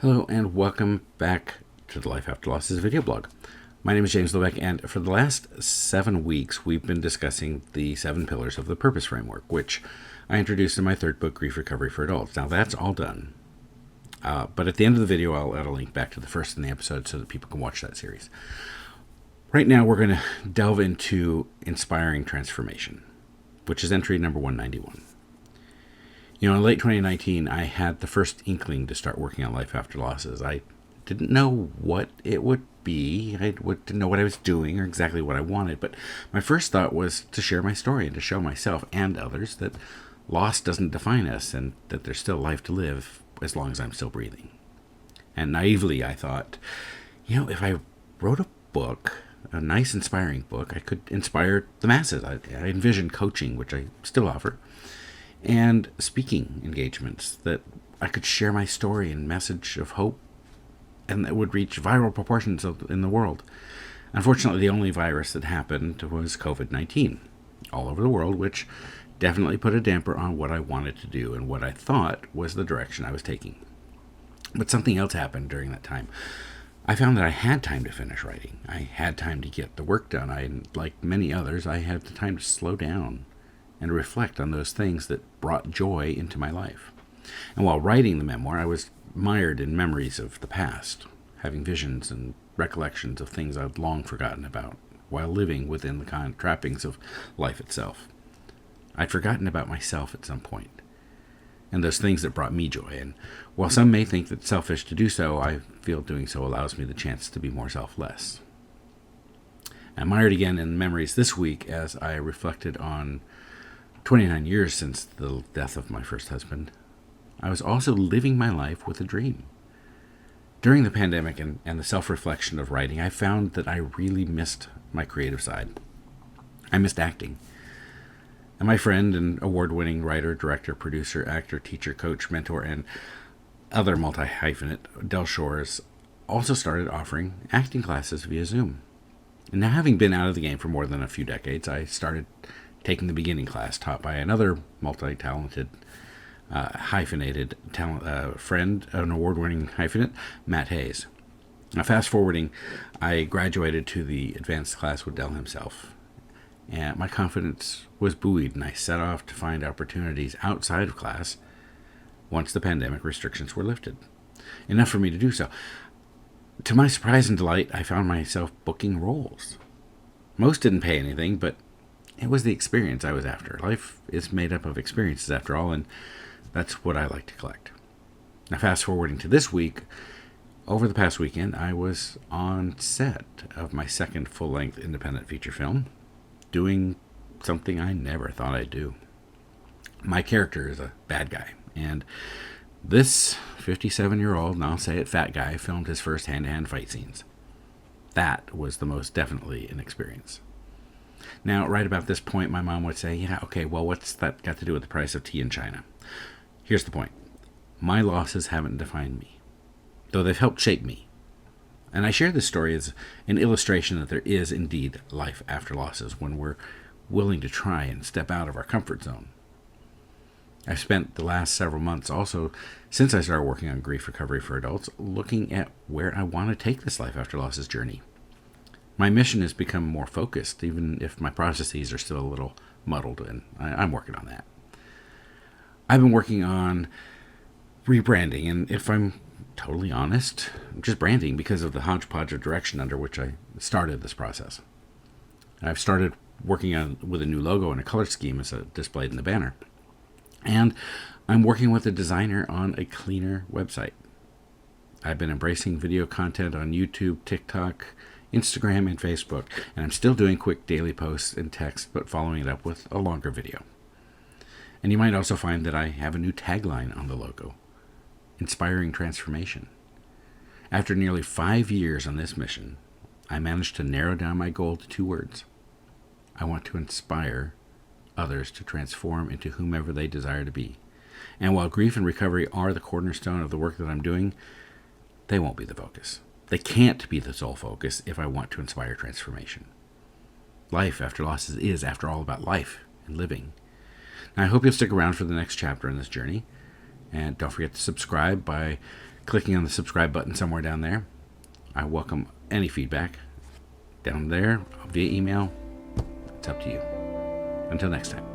Hello and welcome back to the Life After Losses video blog. My name is James Lebeck, and for the last 7 weeks we've been discussing the 7 pillars of the purpose framework, which I introduced in my third book, Grief Recovery for Adults. Now that's all done, but at the end of the video I'll add a link back to the first in the episode so that people can watch that series. Right now we're going to delve into inspiring transformation, which is entry number 191. In late 2019, I had the first inkling to start working on Life After Losses. I didn't know what it would be. I didn't know what I was doing or exactly what I wanted, but my first thought was to share my story and to show myself and others that loss doesn't define us and that there's still life to live as long as I'm still breathing. And naively, I thought, if I wrote a book, a nice, inspiring book, I could inspire the masses. I envisioned coaching, which I still offer, and speaking engagements that I could share my story and message of hope and that would reach viral proportions in the world. Unfortunately, the only virus that happened was COVID-19 all over the world, which definitely put a damper on what I wanted to do and what I thought was the direction I was taking. But something else happened during that time. I found that I had time to finish writing. I had time to get the work done. Like many others, I had the time to slow down and reflect on those things that brought joy into my life. And while writing the memoir, I was mired in memories of the past, having visions and recollections of things I'd long forgotten about, while living within the kind of trappings of life itself. I'd forgotten about myself at some point, and those things that brought me joy. And while some may think that it's selfish to do so, I feel doing so allows me the chance to be more selfless. I'm mired again in memories this week as I reflected on 29 years since the death of my first husband. I was also living my life with a dream. During the pandemic and the self-reflection of writing, I found that I really missed my creative side. I missed acting. And my friend and award-winning writer, director, producer, actor, teacher, coach, mentor, and other multi-hyphenate, Del Shores, also started offering acting classes via Zoom. And now, having been out of the game for more than a few decades, I started taking the beginning class taught by another multi-talented, hyphenated friend, an award-winning hyphenate, Matt Hayes. Now, fast-forwarding, I graduated to the advanced class with Del himself, and my confidence was buoyed, and I set off to find opportunities outside of class once the pandemic restrictions were lifted. Enough for me to do so. To my surprise and delight, I found myself booking roles. Most didn't pay anything, but it was the experience I was after. Life is made up of experiences after all, and that's what I like to collect. Now, fast forwarding to this week, over the past weekend, I was on set of my second full-length independent feature film, doing something I never thought I'd do. My character is a bad guy, and this 57-year-old, and I'll say it, fat guy filmed his first hand-to-hand fight scenes. That was the most definitely an experience. Now, right about this point, my mom would say, what's that got to do with the price of tea in China? Here's the point. My losses haven't defined me, though they've helped shape me. And I share this story as an illustration that there is indeed life after losses when we're willing to try and step out of our comfort zone. I've spent the last several months also, since I started working on Grief Recovery for Adults, looking at where I want to take this life after losses journey. My mission has become more focused, even if my processes are still a little muddled, and I'm working on that. I've been working on rebranding, and if I'm totally honest, just branding because of the hodgepodge of direction under which I started this process. I've started working with a new logo and a color scheme as displayed in the banner. And I'm working with a designer on a cleaner website. I've been embracing video content on YouTube, TikTok, Instagram, and Facebook, and I'm still doing quick daily posts and text, but following it up with a longer video. And you might also find that I have a new tagline on the logo, Inspiring Transformation. After nearly 5 years on this mission, I managed to narrow down my goal to 2 words. I want to inspire others to transform into whomever they desire to be. And while grief and recovery are the cornerstone of the work that I'm doing, they won't be the focus. They can't be the sole focus if I want to inspire transformation. Life after losses is, after all, about life and living. Now, I hope you'll stick around for the next chapter in this journey. And don't forget to subscribe by clicking on the subscribe button somewhere down there. I welcome any feedback down there via email. It's up to you. Until next time.